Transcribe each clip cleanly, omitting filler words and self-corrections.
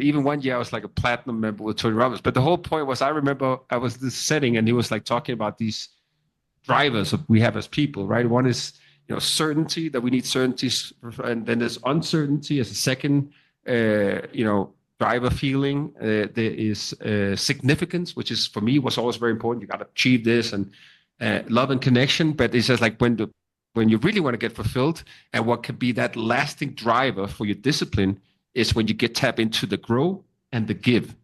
Even one year I was like a platinum member with Tony Robbins. But the whole point was, I remember I was in this setting and he was like talking about these drivers we have as people, right? One is, certainty, that we need certainties, and then there's uncertainty as a second, driver feeling. There is significance, which is for me was always very important. You got to achieve this, and love and connection. But it's just like when you really want to get fulfilled, and what can be that lasting driver for your discipline is when you tap into the grow and the give.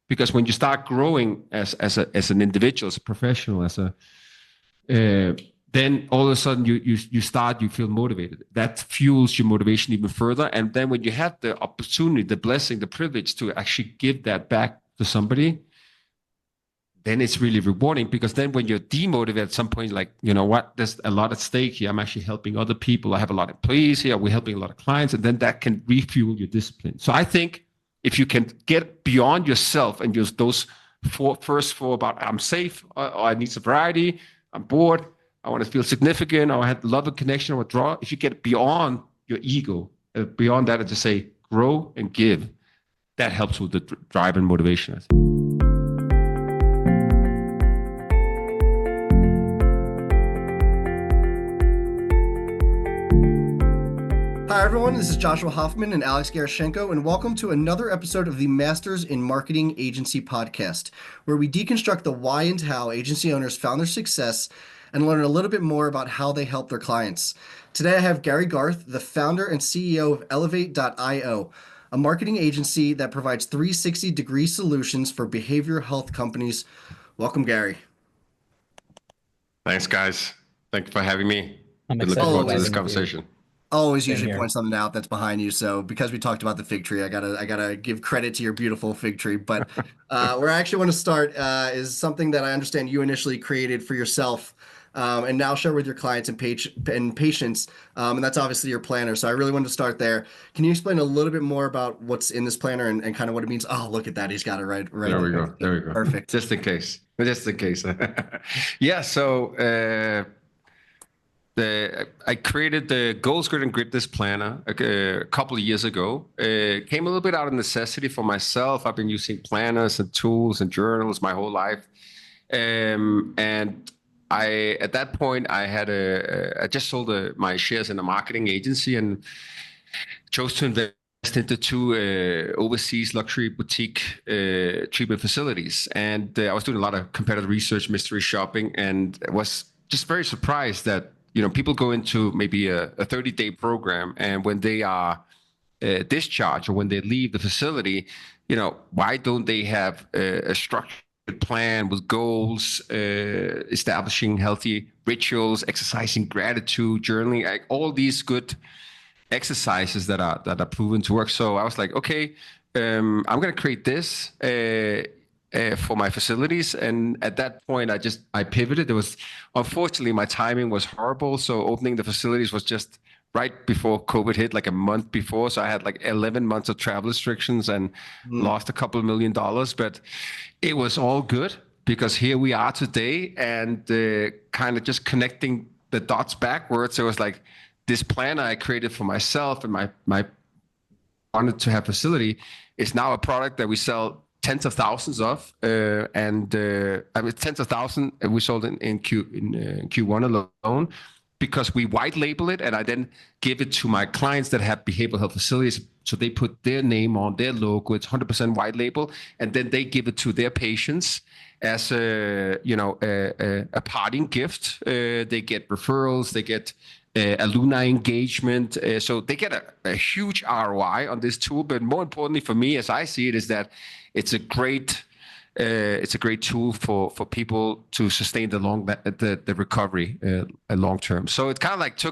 Because when you start growing as an individual, as a professional, then all of a sudden you feel motivated. That fuels your motivation even further. And then when you have the opportunity, the blessing, the privilege to actually give that back to somebody, then it's really rewarding. Because then when you're demotivated at some point, like, you know what, there's a lot at stake here. I'm actually helping other people. I have a lot of employees here. We're helping a lot of clients. And then that can refuel your discipline. So I think if you can get beyond yourself and use those first four about I'm safe, or I need sobriety, I'm bored, I want to feel significant, or I had love and connection, or withdraw. If you get beyond your ego, beyond that, and just say grow and give, that helps with the drive and motivation, I think. Hi, everyone. This is Joshua Hoffman and Alex Garashenko, and welcome to another episode of the Masters in Marketing Agency podcast, where we deconstruct the why and how agency owners found their success and learn a little bit more about how they help their clients. Today, I have Gary Garth, the founder and CEO of Elevate.io, a marketing agency that provides 360-degree solutions for behavioral health companies. Welcome, Gary. Thanks, guys. Thank you for having me. I'm looking excited forward to to this dive conversation. Always Same usually here. point something out that's behind you. So because we talked about the fig tree, I gotta give credit to your beautiful fig tree. But where I actually want to start is something that I understand you initially created for yourself, and now share with your clients and patients. And that's obviously your planner. So I really wanted to start there. Can you explain a little bit more about what's in this planner and kind of what it means? Oh, look at that. He's got it right. There we go. There we go. Perfect. Just in case. Yeah. So I created the Goals, Grit, and Grit this planner a couple of years ago. It came a little bit out of necessity for myself. I've been using planners and tools and journals my whole life. And at that point, I just sold my shares in a marketing agency and chose to invest into two overseas luxury boutique treatment facilities. And I was doing a lot of competitive research, mystery shopping, and was just very surprised that people go into maybe a 30-day program, and when they are discharged or when they leave the facility, why don't they have a structured plan with goals, establishing healthy rituals, exercising gratitude, journaling, like all these good exercises that are proven to work. So I was like, okay, I'm going to create this for my facilities. And at that point, I pivoted. Unfortunately, my timing was horrible. So opening the facilities was just right before COVID hit, like a month before. So I had like 11 months of travel restrictions and lost a couple of $1 million. But it was all good because here we are today, and kind of just connecting the dots backwards. It was like this plan I created for myself and my wanted to have facility is now a product that we sell tens of thousands of, and tens of thousands we sold in Q1 alone, because we white label it, and I then give it to my clients that have behavioral health facilities. So they put their name on their logo. It's 100% white label, and then they give it to their patients as a parting gift. They get referrals. They get alumni engagement. So they get a huge ROI on this tool. But more importantly for me, as I see it, is that it's a great tool for people to sustain the recovery long term. So it kind of like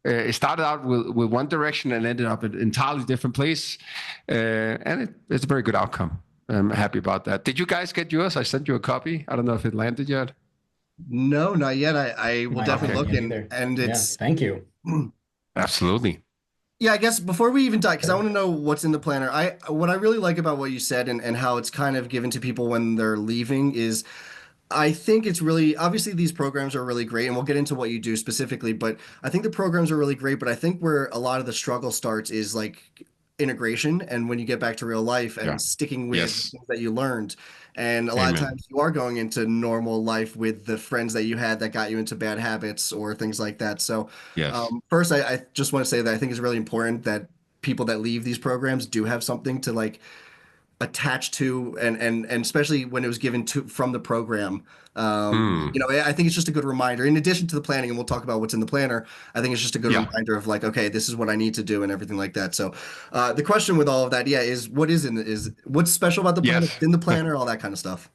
it started out with one direction and ended up in an entirely different place, and it's a very good outcome. I'm happy about that. Did you guys get yours? I sent you a copy. I don't know if it landed yet. No, not yet. I will definitely look and it's. Yeah, thank you. Absolutely. Yeah, I guess before we even dive, because I want to know what's in the planner. What I really like about what you said and how it's kind of given to people when they're leaving is, I think it's really, obviously these programs are really great, and we'll get into what you do specifically, but I think the programs are really great. But I think where a lot of the struggle starts is like integration and when you get back to real life Yeah. and sticking with the Yes. things that you learned. And a lot of Amen. times you are going into normal life with the friends that you had that got you into bad habits or things like that. So, Yes. first, I just want to say that I think it's really important that people that leave these programs do have something to like attached to and especially when it was given to from the program. Mm. I think it's just a good reminder in addition to the planning, and we'll talk about what's in the planner. I think it's just a good Yeah. reminder of like, okay, this is what I need to do and everything like that. So the question with all of that, yeah, is what is what's special about the planner, Yes. what's in the planner, all that kind of stuff.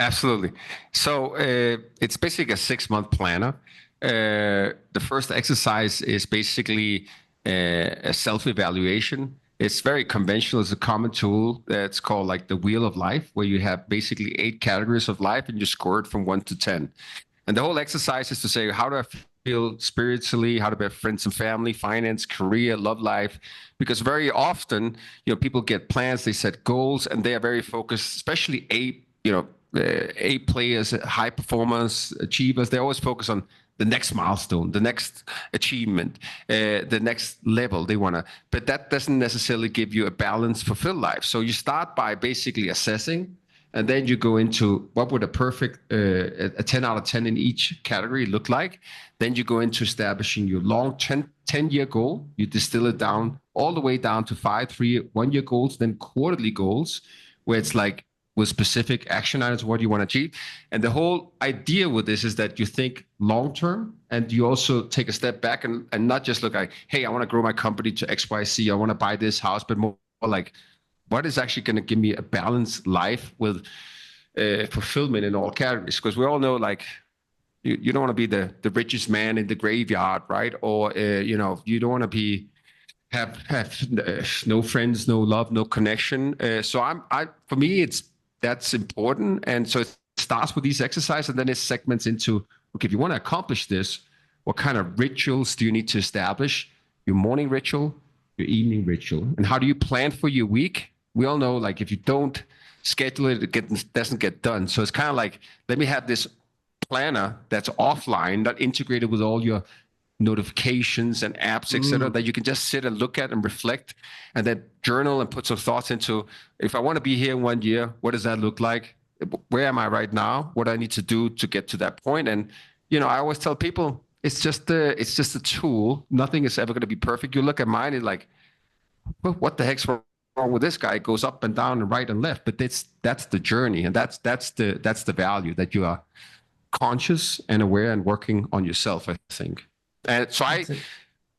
Absolutely. So it's basically a 6-month planner. The first exercise is basically a self-evaluation. It's very conventional. It's a common tool that's called like the wheel of life, where you have basically 8 categories of life and you score it from 1 to 10. And the whole exercise is to say, how do I feel spiritually? How do I have friends and family, finance, career, love life? Because very often, people get plans, they set goals, and they are very focused, especially A players, high performers, achievers. They always focus on the next milestone, the next achievement, the next level they want to. But that doesn't necessarily give you a balanced, fulfilled life. So you start by basically assessing, and then you go into what would a perfect a 10 out of 10 in each category look like. Then you go into establishing your long 10-year goal. You distill it down all the way down to 5, 3, 1-year goals, then quarterly goals, where it's like with specific action items, what you want to achieve. And the whole idea with this is that you think long term, and you also take a step back and not just look like, hey, I want to grow my company to XYZ, I want to buy this house, but more like, what is actually going to give me a balanced life with fulfillment in all categories? Because we all know, like, you don't want to be the richest man in the graveyard, right? Or you don't want to be have no friends, no love, no connection. So I for me, that's important, and so it starts with these exercises, and then it segments into, okay, if you want to accomplish this, what kind of rituals do you need to establish? Your morning ritual, your evening ritual, and how do you plan for your week? We all know, like, if you don't schedule it, doesn't get done. So it's kind of like, let me have this planner that's offline, not integrated with all your notifications and apps, etc., Mm. that you can just sit and look at and reflect, and then journal and put some thoughts into, if I want to be here in 1 year, what does that look like? Where am I right now? What do I need to do to get to that point? And I always tell people, it's just a tool. Nothing is ever going to be perfect. You look at mine and like, well, what the heck's wrong with this guy? It goes up and down and right and left. But that's the journey, and that's the value, that you are conscious and aware and working on yourself, I think. And so I That's it.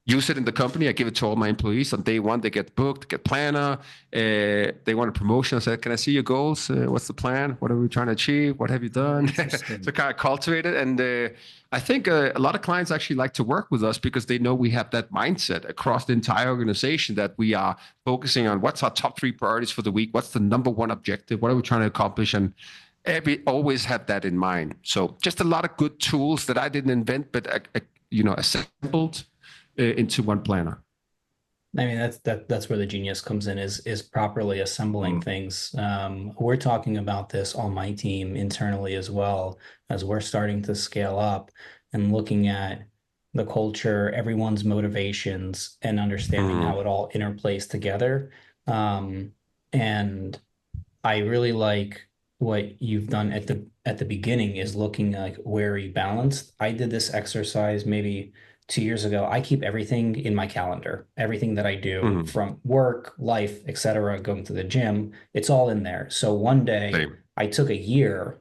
use it in the company. I give it to all my employees on day one. They get booked, get planner. They want a promotion. I said, can I see your goals? What's the plan? What are we trying to achieve? What have you done? Interesting. So kind of cultivate it. And I think a lot of clients actually like to work with us because they know we have that mindset across the entire organization, that we are focusing on what's our top 3 priorities for the week. What's the number 1 objective? What are we trying to accomplish? And always have that in mind. So just a lot of good tools that I didn't invent, but assembled into one planner. I mean, that's where the genius comes in, is properly assembling things. We're talking about this on my team internally as well, as we're starting to scale up and looking at the culture, everyone's motivations, and understanding how it all interplays together. And I really like what you've done at the beginning, is looking like, where are you balanced? I did this exercise maybe 2 years ago. I keep everything in my calendar, everything that I do from work, life, etc., going to the gym, it's all in there. So one day Same. I took a year,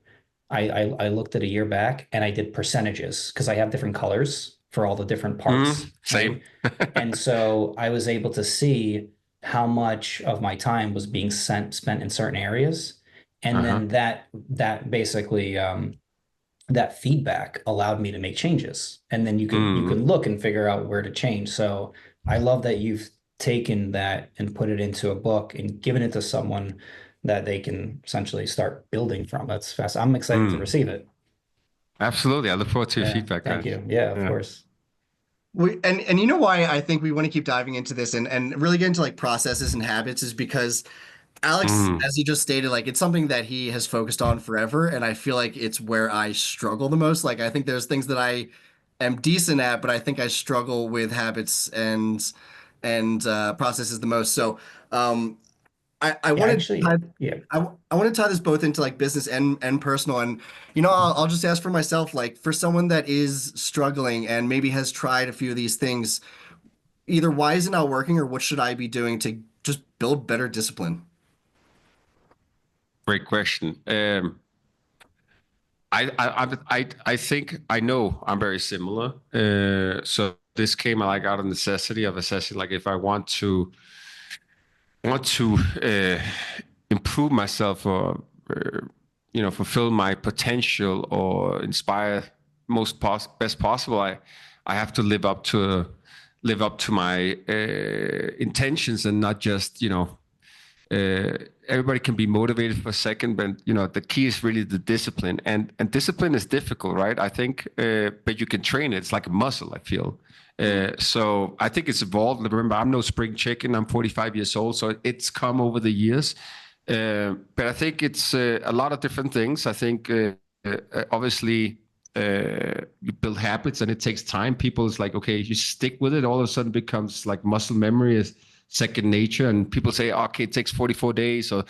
I looked at a year back and I did percentages, because I have different colors for all the different parts, Same. right? And so I was able to see how much of my time was being spent in certain areas. And then that basically that feedback allowed me to make changes. And then you can look and figure out where to change. So I love that you've taken that and put it into a book and given it to someone that they can essentially start building from. That's fast. I'm excited to receive it. Absolutely. I look forward to your Yeah, feedback, thank guys. you. Yeah, of course. And you know why I think we want to keep diving into this and really get into like processes and habits is because Alex, as he just stated, like it's something that he has focused on forever, and I feel like it's where I struggle the most. Like I think there's things that I am decent at, but I think I struggle with habits and and processes the most. So I Yeah, want to actually, yeah. I want to tie this both into like business and personal. And I'll just ask for myself, like for someone that is struggling and maybe has tried a few of these things, either why is it not working or what should I be doing to just build better discipline? Great question. I think I know I'm very similar. So this came like out of necessity of necessity. Like if I want to improve myself or fulfill my potential or inspire best possible, I have to live up to my intentions and not just everybody can be motivated for a second, but the key is really the discipline, and discipline is difficult, right? I think, but you can train it. It's like a muscle, I feel. So I think it's evolved. Remember, I'm no spring chicken. I'm 45 years old, so it's come over the years. But I think it's a lot of different things. I think obviously you build habits, and it takes time. People is like, okay, you stick with it. All of a sudden, becomes like muscle memory is second nature. And people say, okay, it takes 44 days, or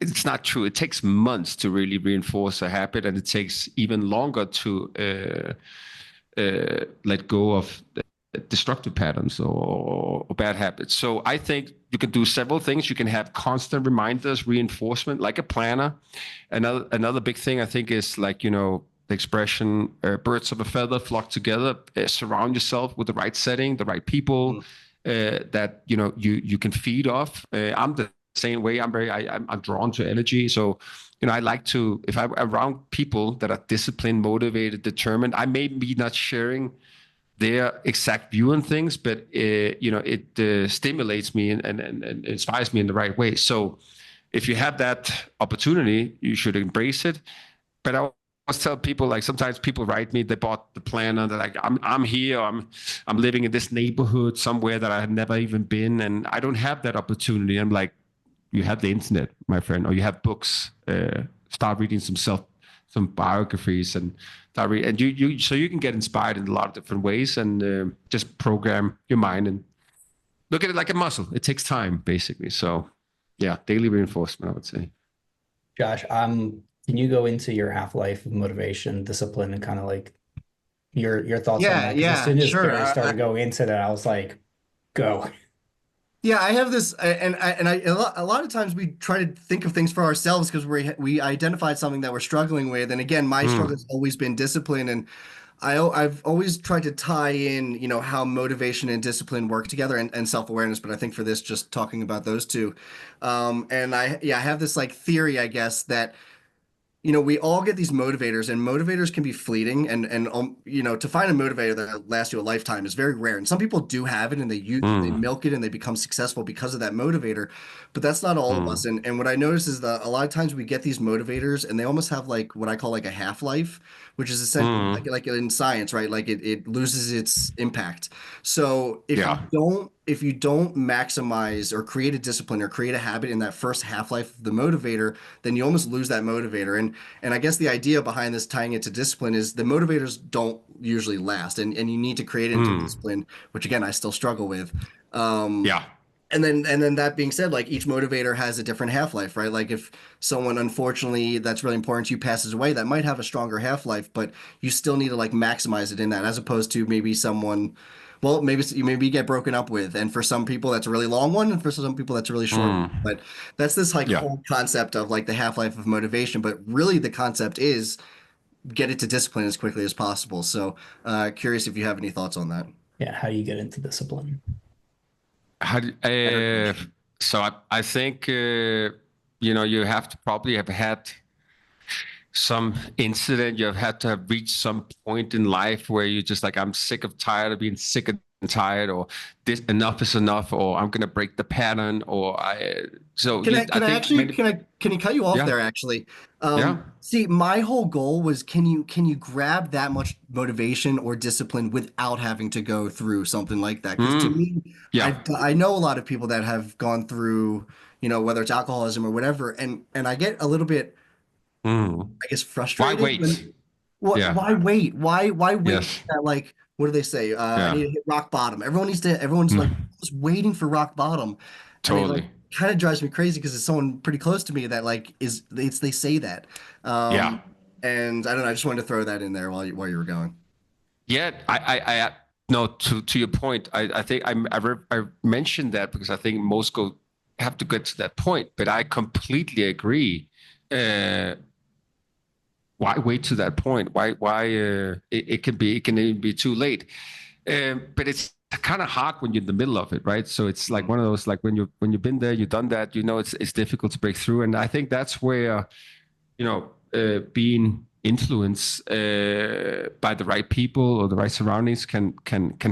it's not true. It takes months to really reinforce a habit, and it takes even longer to let go of destructive patterns or bad habits. So I think you can do several things. You can have constant reminders, reinforcement, like a planner. Another big thing I think is like, the expression, birds of a feather flock together. Surround yourself with the right setting, the right people that you can feed off. I'm the same way. I'm drawn to energy. So I like to, if I'm around people that are disciplined, motivated, determined, I may be not sharing their exact view on things, but it stimulates me and inspires me in the right way. So if you have that opportunity, you should embrace it. But I always tell people, like sometimes people write me, they bought the planner, they're like, I'm here, I'm living in this neighborhood somewhere that I had never even been, and I don't have that opportunity. I'm like, you have the internet, my friend, or you have books. Start reading some biographies, and so you can get inspired in a lot of different ways, and just program your mind and look at it like a muscle. It takes time, basically. So yeah, daily reinforcement, I would say. Josh, can you go into your half-life of motivation, discipline, and kind of like your thoughts on Yeah, that? Because as yeah, soon as sure. Gary started going into that, I was like, go. Yeah, I have this, a lot of times we try to think of things for ourselves because we identified something that we're struggling with, and again, my struggle Mm, has always been discipline, and I've always tried to tie in, how motivation and discipline work together, and self-awareness, but I think for this, just talking about those two, and I have this like theory, I guess, that we all get these motivators, and motivators can be fleeting, and to find a motivator that lasts you a lifetime is very rare. And some people do have it, and they mm, milk it, and they become successful because of that motivator. But that's not all of us. mm, And what I notice is that a lot of times we get these motivators, and they almost have like what I call like a half-life, which is essentially like mm. like in science, right? Like it loses its impact. So Yeah. if you don't maximize or create a discipline or create a habit in that first half-life of the motivator, then you almost lose that motivator. And I guess the idea behind this tying it to discipline is the motivators don't usually last, and you need to create it into Mm, discipline, which again I still struggle with. Um, yeah. and then that being said, like each motivator has a different half-life, right? Like if someone unfortunately that's really important to you passes away, that might have a stronger half-life, but you still need to like maximize it in that, as opposed to maybe someone, well, maybe you get broken up with, and for some people that's a really long one, and for some people that's a really short one. Mm, But that's this like yeah. whole concept of like the half-life of motivation, but really the concept is get it to discipline as quickly as possible. So curious if you have any thoughts on that. Yeah, how do you get into discipline? How Better question. so I think you have to probably have had some incident. You've had to have reached some point in life where you're just like, I'm sick of tired of being sick and tired, or this enough is enough, or I'm gonna break the pattern, or I. So Can I I can I think actually many. can you cut you off Yeah, there actually? yeah. See, my whole goal was can you grab that much motivation or discipline without having to go through something like that? Because to Mm, me, yeah. I know a lot of people that have gone through, whether it's alcoholism or whatever, and I get a little bit, Mm. I guess, Why frustrated wait? when, what Yeah. why wait? Why wait Yes. that like what do they say? I Yeah. need to hit rock bottom. Everyone's like just waiting for rock bottom. And it like Totally. kind of drives me crazy because it's someone pretty close to me that like they say that. Yeah. And I don't know, I just wanted to throw that in there while you were going. Yeah. No, to your point, I think I mentioned that because I think most go have to get to that point, but I completely agree. Uh, why wait to that point? It can even be too late. But it's kind of hard when you're in the middle of it, right? So it's like one of those, like when you've been there, you've done that, it's difficult to break through. And I think that's where, being influenced by the right people or the right surroundings can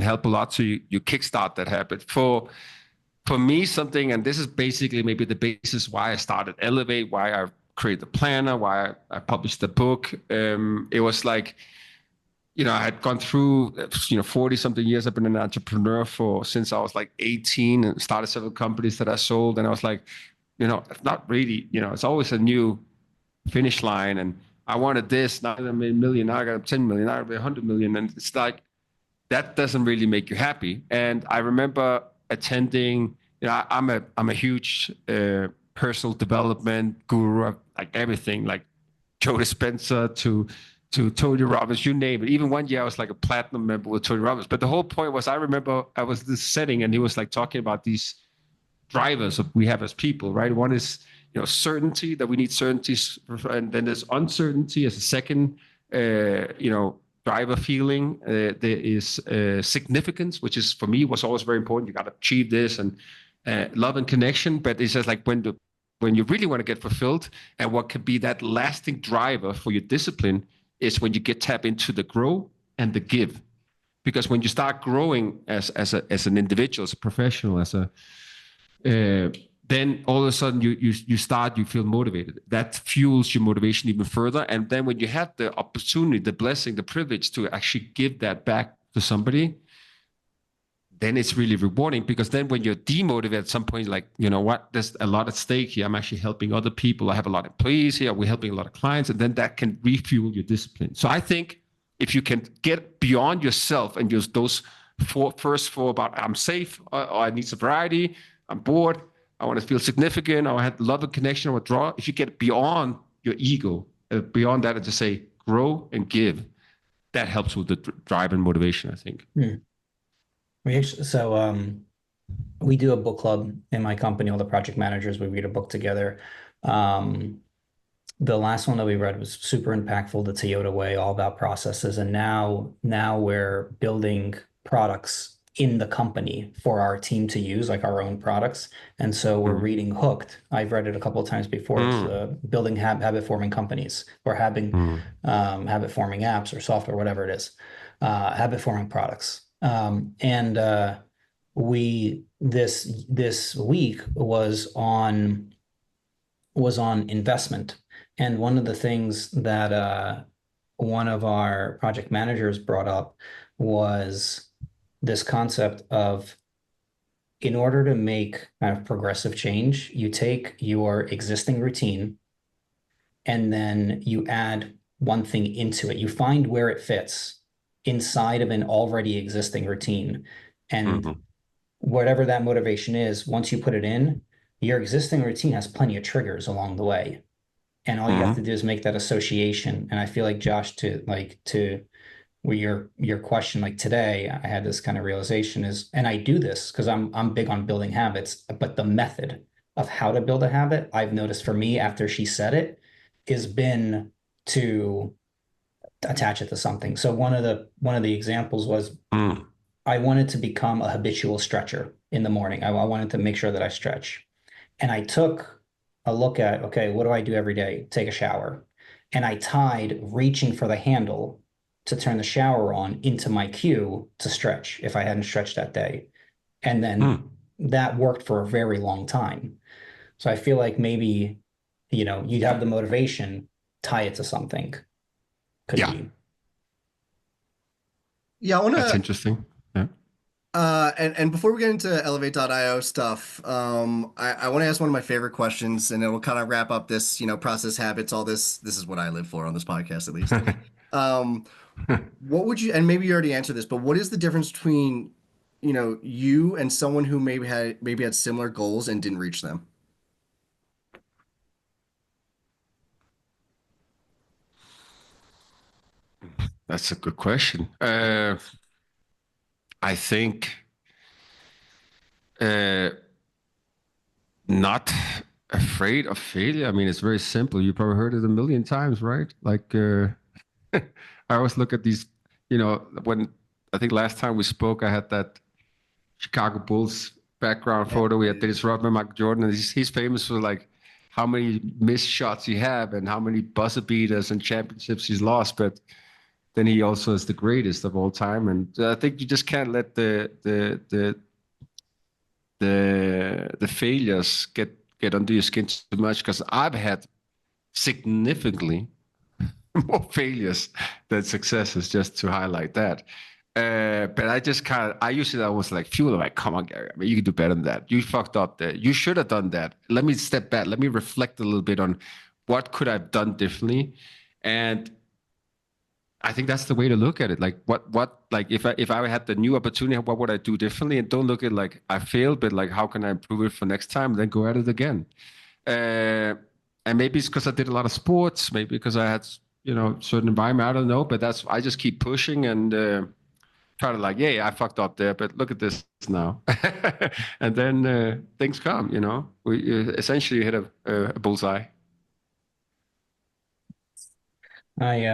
help a lot. So you kickstart that habit. For me, something, and this is basically maybe the basis why I started Elevate, why I created the planner, why I published the book. It was like, I had gone through, 40 something years. I've been an entrepreneur since I was like 18 and started several companies that I sold. And I was like, it's not really, it's always a new finish line. And I wanted this, now I made a million, now I got 10 million, now I got 100 million. And it's like, that doesn't really make you happy. And I remember attending, I'm a huge personal development guru, like everything, like Joe Dispenza to Tony Robbins, you name it. Even one year I was like a platinum member with Tony Robbins. But the whole point was, I remember I was in this setting and he was like talking about these drivers we have as people, right? One is, certainty, that we need certainty. And then there's uncertainty as a second, driver feeling. There is significance, which is for me was always very important. You got to achieve this, and love and connection. But it's just like when you really want to get fulfilled, and what could be that lasting driver for your discipline is when you tap into the grow and the give. Because when you start growing as an individual, as a professional, then all of a sudden you feel motivated. That fuels your motivation even further. And then when you have the opportunity, the blessing, the privilege to actually give that back to somebody, then it's really rewarding. Because then when you're demotivated at some point, like, you know what, there's a lot at stake here. I'm actually helping other people. I have a lot of employees here. We're helping a lot of clients. And then that can refuel your discipline. So I think if you can get beyond yourself and use those first four about I'm safe, or I need sobriety, I'm bored, I want to feel significant, or I had love and connection, or withdraw. If you get beyond your ego, beyond that, and just say grow and give, that helps with the drive and motivation, I think. We do a book club in my company. All the project managers, we read a book together. The last one that we read was super impactful, The Toyota Way, all about processes. And now we're building products in the company for our team to use, like our own products. And so we're reading Hooked. I've read it a couple of times before. It's building habit forming companies, or habit forming apps or software, whatever it is, habit forming products. This week was on investment. And one of the things that one of our project managers brought up was this concept of, in order to make kind of progressive change, you take your existing routine and then you add one thing into it. You find where it fits inside of an already existing routine. And whatever that motivation is, once you put it in, your existing routine has plenty of triggers along the way. And all you have to do is make that association. And I feel like, Josh, to your question, like today, I had this kind of realization is, and I do this because I'm big on building habits, but the method of how to build a habit, I've noticed for me after she said it, has been to attach it to something. So one of the examples was I wanted to become a habitual stretcher in the morning. I wanted to make sure that I stretch. And I took a look at, okay, what do I do every day? Take a shower. And I tied reaching for the handle to turn the shower on into my cue to stretch if I hadn't stretched that day. And then that worked for a very long time. So I feel like maybe, you'd have the motivation, tie it to something. Could be. Yeah, That's interesting. Yeah. And before we get into elevate.io stuff, I want to ask one of my favorite questions, and it will kind of wrap up this, process habits, all this. This is what I live for on this podcast, at least. What would you, and maybe you already answered this, but what is the difference between, you and someone who maybe had similar goals and didn't reach them? That's a good question. I think uh, not afraid of failure. I mean, it's very simple. You probably heard it a million times, right? Like, I always look at these, when I think last time we spoke, I had that Chicago Bulls background Yeah. photo. We had Dennis Rodman, Michael Jordan, and he's famous for like how many missed shots he have and how many buzzer beaters and championships he's lost. But then he also is the greatest of all time. And I think you just can't let the failures get under your skin too much, because I've had significantly more failures than successes, just to highlight that. But I use it almost like fuel. Like, come on, Gary. I mean, you can do better than that. You fucked up there. You should have done that. Let me step back. Let me reflect a little bit on what could I've done differently. And I think that's the way to look at it. Like, like if I had the new opportunity, what would I do differently? And don't look at like I failed, but like how can I improve it for next time? Then go at it again. Uh, and maybe it's because I did a lot of sports. Maybe because I had certain environment. I don't know. But I just keep pushing and try to like, yeah, I fucked up there, but look at this now. And then things come. We essentially hit a bullseye. I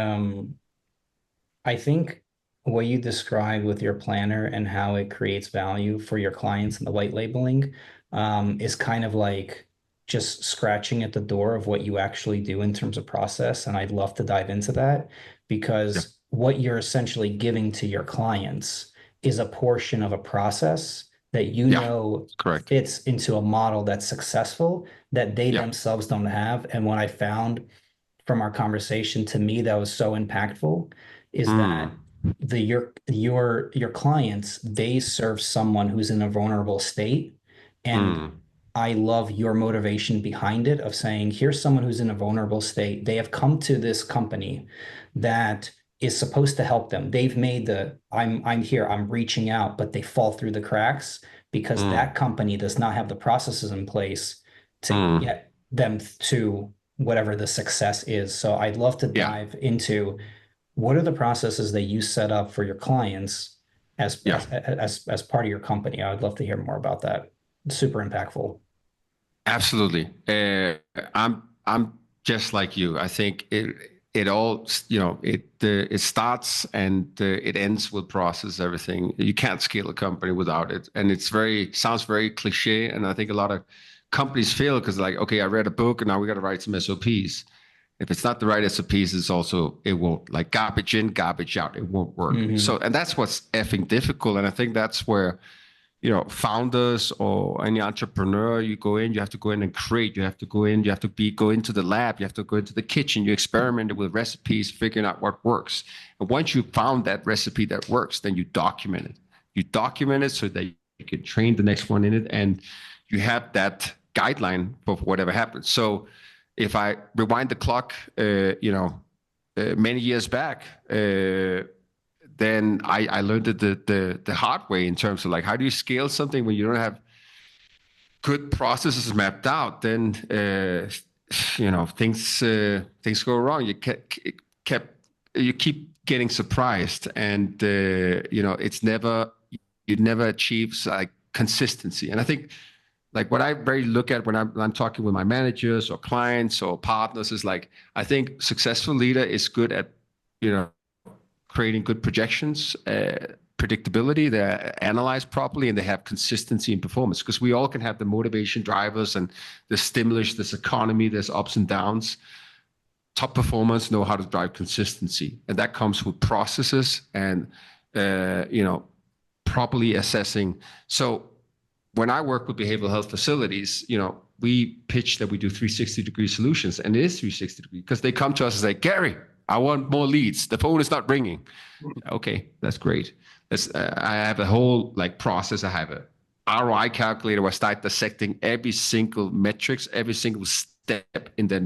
I think what you described with your planner and how it creates value for your clients and the white labeling is kind of like just scratching at the door of what you actually do in terms of process. And I'd love to dive into that Yeah, because what you're essentially giving to your clients is a portion of a process that yeah, correct. fits into a model that's successful that they Yeah. themselves don't have. And what I found from our conversation to me that was so impactful is that Mm, your clients, they serve someone who's in a vulnerable state. And mm, I love your motivation behind it of saying, here's someone who's in a vulnerable state. They have come to this company that is supposed to help them. They've made I'm here, I'm reaching out, but they fall through the cracks because that mm, company does not have the processes in place to mm. get them to whatever the success is. So I'd love to Yeah, dive into what are the processes that you set up for your clients yeah. as part of your company. I would love to hear more about that. Super impactful. Absolutely. I'm just like you. I think it all it starts and it ends with process. Everything, you can't scale a company without it, and sounds very cliche. And I think a lot of companies fail because like, okay, I read a book and now we got to write some SOPs. If it's not the right SOPs, it won't, like, garbage in, garbage out. It won't work. Mm-hmm. So, and that's what's effing difficult. And I think that's where founders or any entrepreneur, you go in, you have to go in and create. You have to go in, go into the lab, you have to go into the kitchen, you experiment with recipes, figuring out what works. And once you found that recipe that works, then you document it. You document it so that you can train the next one in it, and you have that guideline for whatever happens. So if I rewind the clock, many years back, then I learned it the hard way in terms of like, how do you scale something when you don't have good processes mapped out? Then things go wrong. You keep getting surprised, and it's never you never achieves like consistency. And I think like what I very look at when I'm talking with my managers or clients or partners is like, I think successful leader is good at you know creating good projections, predictability. They're analyzed properly and they have consistency in performance, because we all can have the motivation drivers and the stimulus, this economy, there's ups and downs. Top performers know how to drive consistency, and that comes with processes and properly assessing. So when I work with behavioral health facilities, we pitch that we do 360-degree solutions, and it is 360-degree because they come to us and say, Gary, I want more leads. The phone is not ringing. Okay, that's great. I have a whole like process. I have a ROI calculator where I start dissecting every single metrics, every single step in the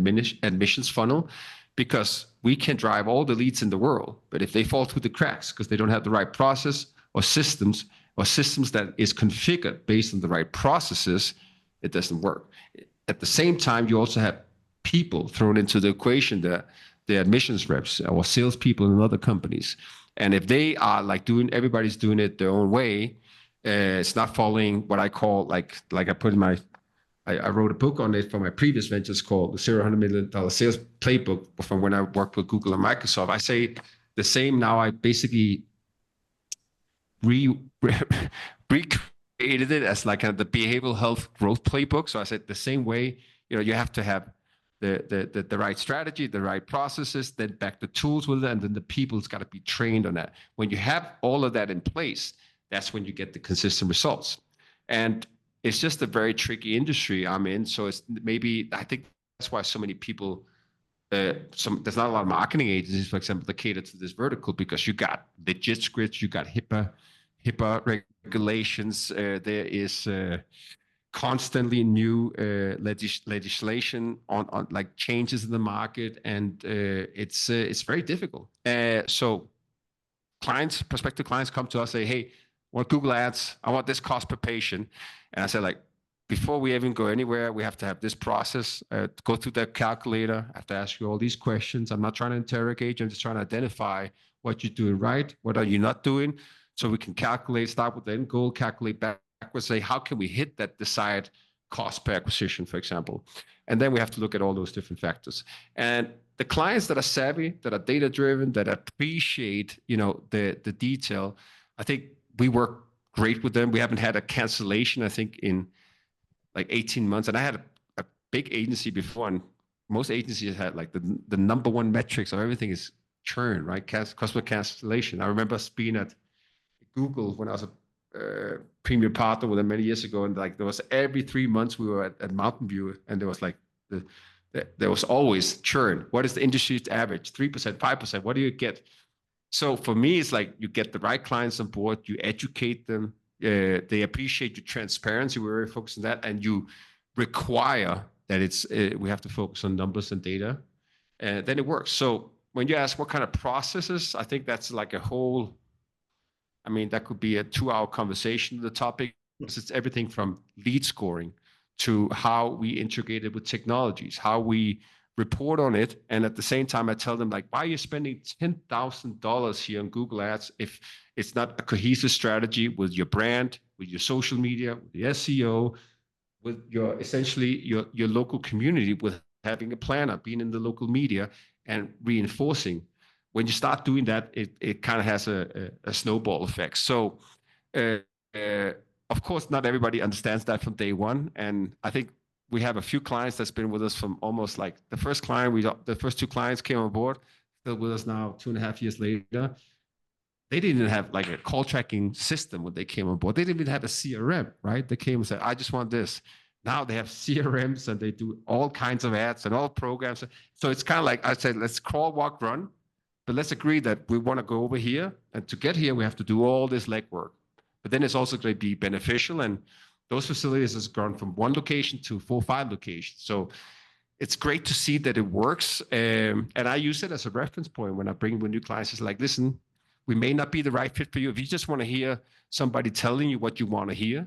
admissions funnel, because we can drive all the leads in the world, but if they fall through the cracks because they don't have the right process or systems that is configured based on the right processes, it doesn't work. At the same time, you also have people thrown into the equation, the admissions reps or salespeople in other companies. And if they are like everybody's doing it their own way, it's not following what I call like I put in my, I wrote a book on it for my previous ventures called the $100 million Sales Playbook from when I worked with Google and Microsoft. I say the same now. I basically recreated it as like the behavioral health growth playbook. So I said the same way, you have to have the right strategy, the right processes, then back the tools with it, and then the people's got to be trained on that. When you have all of that in place, that's when you get the consistent results. And it's just a very tricky industry I'm in. So I think that's why so many people, there's not a lot of marketing agencies, for example, that cater to this vertical, because you got legit scripts, you got HIPAA regulations. There is constantly new legislation on like changes in the market, and it's very difficult. So prospective clients come to us, say, hey, I want Google ads, I want this cost per patient. And I said, like, before we even go anywhere, we have to have this process, go through that calculator. I have to ask you all these questions. I'm not trying to interrogate you. I'm just trying to identify what you're doing right, what are you not doing, so we can calculate, start with the end goal, calculate backwards, say, how can we hit that desired cost per acquisition, for example? And then we have to look at all those different factors. And the clients that are savvy, that are data-driven, that appreciate, the detail, I think we work great with them. We haven't had a cancellation, I think, in like 18 months. And I had a big agency before, and most agencies had like the number one metrics of everything is churn, right? Customer cancellation. I remember being at Google when I was a premier partner with them many years ago, and like there was every 3 months we were at Mountain View, and there was like there was always churn. What is the industry's average? 3%, 5%. What do you get? So for me, it's like you get the right clients on board, you educate them, they appreciate your transparency. We're very focused on that, and you require that we have to focus on numbers and data, and then it works. So when you ask what kind of processes, I think that's like that could be a 2-hour conversation. The topic it's everything from lead scoring to how we integrate it with technologies, how we report on it. And at the same time, I tell them, like, why are you spending $10,000 here on Google Ads if it's not a cohesive strategy with your brand, with your social media, with the SEO, with your local community, with having a planner, being in the local media and reinforcing. When you start doing that, it kind of has a snowball effect. So, of course, not everybody understands that from day one. And I think we have a few clients that's been with us from almost like the first 2 clients came on board, still with us now 2.5 years later. They didn't have like a call tracking system when they came on board. They didn't even have a CRM, right? They came and said, I just want this. Now they have CRMs and they do all kinds of ads and all programs. So it's kind of like I said, let's crawl, walk, run. But let's agree that we want to go over here. And to get here, we have to do all this legwork. But then it's also going to be beneficial. And those facilities has gone from 1 location to 4, 5 locations. So it's great to see that it works. And I use it as a reference point when I bring with new clients. It's like, listen, we may not be the right fit for you. If you just want to hear somebody telling you what you want to hear,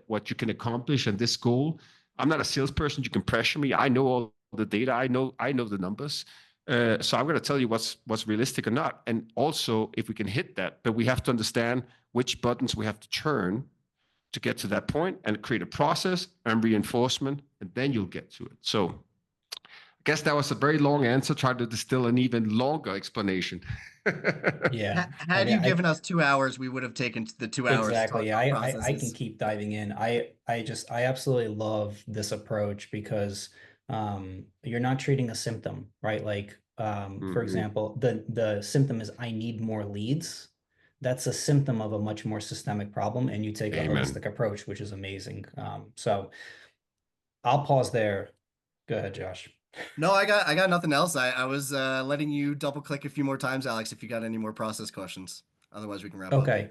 what you can accomplish and this goal, I'm not a salesperson. You can pressure me. I know all the data. I know the numbers. So I'm going to tell you what's realistic or not. And also if we can hit that, but we have to understand which buttons we have to turn to get to that point and create a process and reinforcement, and then you'll get to it. So I guess that was a very long answer, trying to distill an even longer explanation. Yeah. Had you given us 2 hours, we would have taken the 2 hours. Exactly. I can keep diving in. I absolutely love this approach because you're not treating a symptom, right? Like, for example, the symptom is I need more leads. That's a symptom of a much more systemic problem, and you take a holistic approach, which is amazing. So I'll pause there. Go ahead, Josh. No, I got nothing else. I was letting you double click a few more times, Alex, if you got any more process questions. Otherwise, we can wrap up. Okay.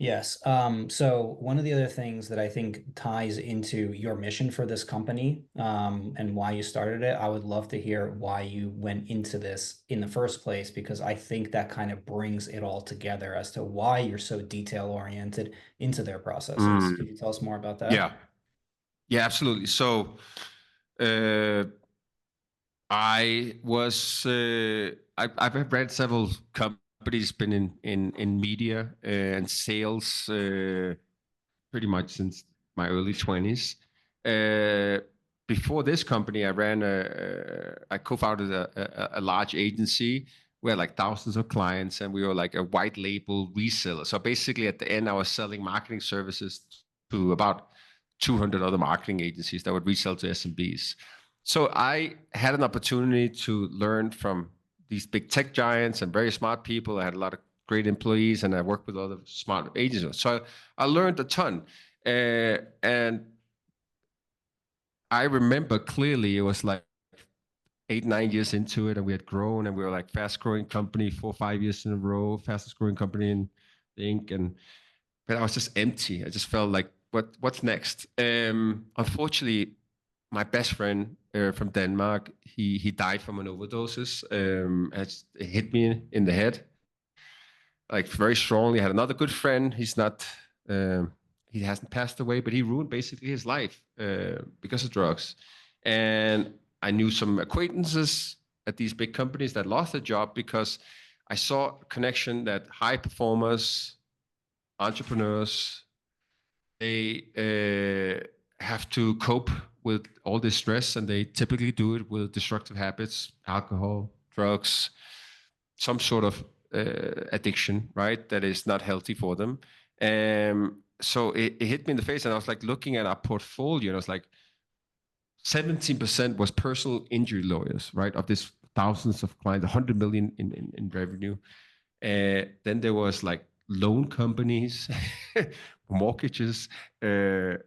Yes. So one of the other things that I think ties into your mission for this company, and why you started it, I would love to hear why you went into this in the first place, because I think that kind of brings it all together as to why you're so detail oriented into their processes. Could Mm, you tell us more about that? yeah, yeah, absolutely. So uh, I've read several companies, been in media and sales pretty much since my early 20s. Uh, Before this company, I co-founded a large agency. We had like thousands of clients, and we were like a white label reseller. So basically, at the end, I was selling marketing services to about 200 other marketing agencies that would resell to SMBs. So I had an opportunity to learn from these big tech giants and very smart people. I had a lot of great employees, and I worked with other smart agencies. So I learned a ton. And I remember clearly it was like 8, 9 years into it, and we had grown, and we were like fast growing company 4, 5 years in a row, fastest growing company in the Inc. And but I was just empty. I just felt like, what's next? Unfortunately, my best friend from Denmark, he died from an overdoses. It hit me in the head like very strongly. I had another good friend. Um, he hasn't passed away, but he ruined basically his life because of drugs. And I knew some acquaintances at these big companies that lost their job because I saw a connection that high performers, entrepreneurs, they have to cope with all this stress, and they typically do it with destructive habits, alcohol, drugs, some sort of addiction, right? That is not healthy for them. So it hit me in the face, and I was like looking at our portfolio, and I was like, 17% was personal injury lawyers, right? Of this thousands of clients, 100 million in revenue. Then there was like loan companies, mortgages, uh,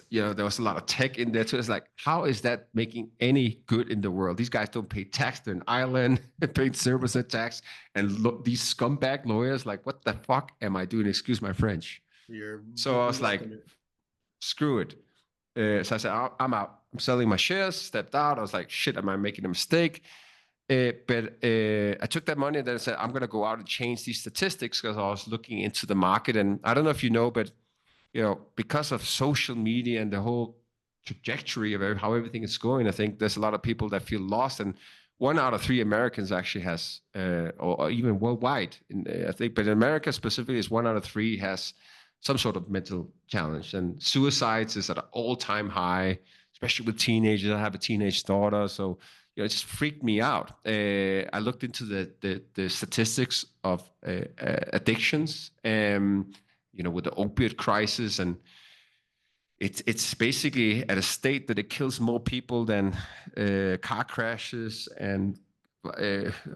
there was a lot of tech in there too. It's like, how is that making any good in the world? These guys don't pay tax. They're in Ireland, paying 0% tax. And these scumbag lawyers, like, what the fuck am I doing? Excuse my French. So I was like, screw it. So I said, I'm out. I'm selling my shares, stepped out. I was like, shit, am I making a mistake? But I took that money and then I said, I'm going to go out and change these statistics because I was looking into the market. And I don't know if you know, but because of social media and the whole trajectory of how everything is going, I think there's a lot of people that feel lost. And 1 out of 3 Americans actually has, or even worldwide, I think, but in America specifically, is 1 out of 3 has some sort of mental challenge. And suicides is at an all-time high, especially with teenagers. I have a teenage daughter, so it just freaked me out. I looked into the statistics of addictions. With the opiate crisis, and it's basically at a state that it kills more people than car crashes and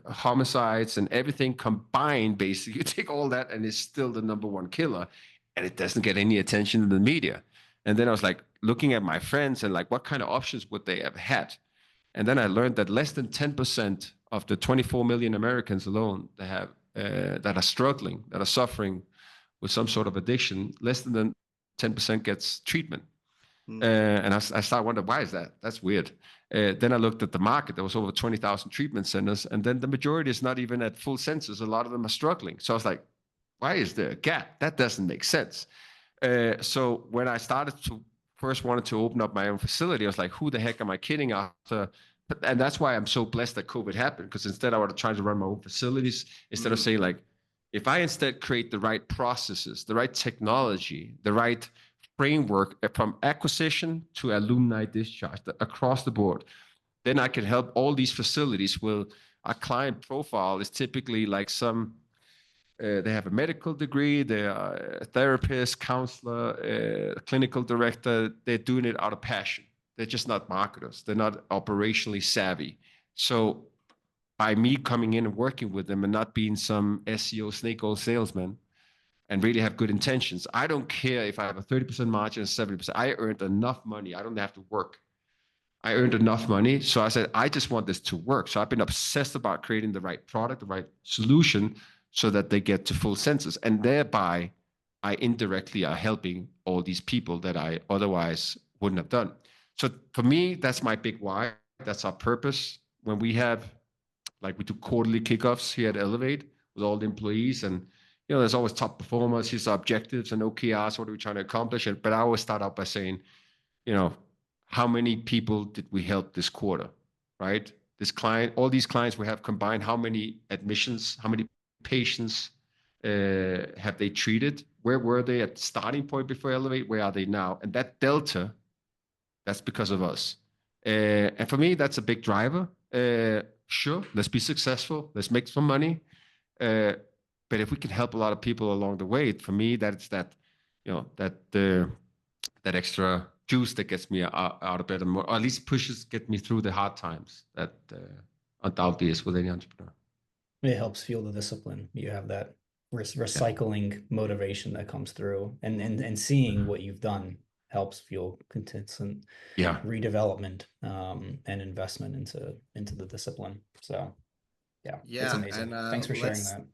homicides and everything combined. Basically, you take all that, and it's still the #1 killer, and it doesn't get any attention in the media. And then I was like looking at my friends and like, what kind of options would they have had? And then I learned that less than 10% of the 24 million Americans alone that are struggling, that are suffering with some sort of addiction, less than 10% gets treatment. And I started wondering, why is that? That's weird. Then I looked at the market. There was over 20,000 treatment centers, and then the majority is not even at full census. A lot of them are struggling. So I was like, why is there a gap? That doesn't make sense. So when I first wanted to open up my own facility, I was like, who the heck am I kidding after? And that's why I'm so blessed that COVID happened, because instead I would have tried to run my own facilities instead of saying like, if I instead create the right processes, the right technology, the right framework from acquisition to alumni discharge across the board, then I can help all these facilities. Well, our client profile is typically like they have a medical degree, they are a therapist, counselor, clinical director. They're doing it out of passion. They're just not marketers. They're not operationally savvy. So by me coming in and working with them and not being some SEO snake oil salesman and really have good intentions, I don't care if I have a 30% margin or 70%. I earned enough money. I don't have to work. I earned enough money. So I said, I just want this to work. So I've been obsessed about creating the right product, the right solution, so that they get to full senses. And thereby, I indirectly are helping all these people that I otherwise wouldn't have done. So for me, that's my big why. That's our purpose. When we have, like we do quarterly kickoffs here at Elevate with all the employees, and there's always top performers, here's our objectives and OKRs, what are we trying to accomplish? But I always start out by saying, how many people did we help this quarter, right? All these clients we have combined, how many admissions, how many patients have they treated? Where were they at the starting point before Elevate? Where are they now? And that delta, that's because of us. And for me, that's a big driver. Sure, let's be successful. Let's make some money. But if we can help a lot of people along the way, for me, that's that extra juice that gets me out of bed, or at least get me through the hard times that undoubtedly is with any entrepreneur. It helps fuel the discipline. You have that recycling motivation that comes through, and seeing what you've done helps fuel consistent redevelopment and investment into the discipline. So it's amazing. And, thanks for sharing that.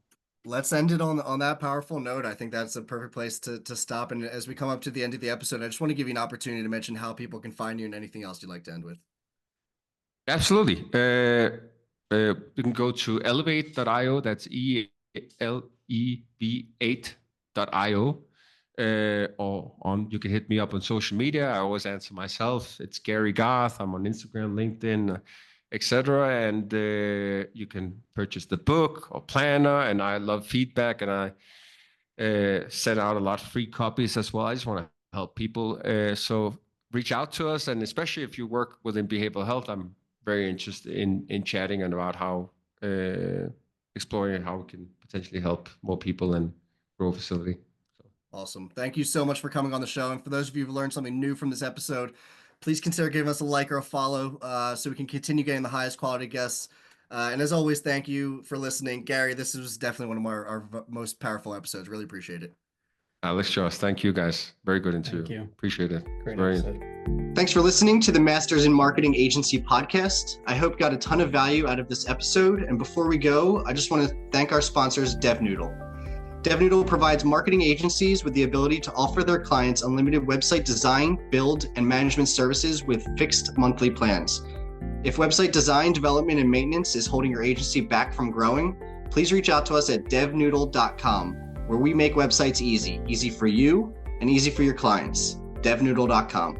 Let's end it on that powerful note. I think that's a perfect place to stop. And as we come up to the end of the episode, I just want to give you an opportunity to mention how people can find you and anything else you'd like to end with. Absolutely. You can go to elevate.io. That's ELEV8.io. You can hit me up on social media. I always answer myself. It's Gary Garth. I'm on Instagram, LinkedIn, etc. And you can purchase the book or planner. And I love feedback, and I send out a lot of free copies as well. I just want to help people. So reach out to us, and especially if you work within behavioral health, I'm very interested in chatting and about how exploring how we can potentially help more people and grow a facility. Awesome. Thank you so much for coming on the show. And for those of you who learned something new from this episode, please consider giving us a like or a follow so we can continue getting the highest quality guests. And as always, thank you for listening. Gary, this was definitely one of our most powerful episodes. Really appreciate it. Alex, Josh, thank you guys. Very good interview. Thank you. Appreciate it. Great episode. Thanks for listening to the Masters in Marketing Agency podcast. I hope you got a ton of value out of this episode. And before we go, I just want to thank our sponsors, DevNoodle. DevNoodle provides marketing agencies with the ability to offer their clients unlimited website design, build, and management services with fixed monthly plans. If website design, development, and maintenance is holding your agency back from growing, please reach out to us at devnoodle.com, where we make websites easy for you and easy for your clients. devnoodle.com.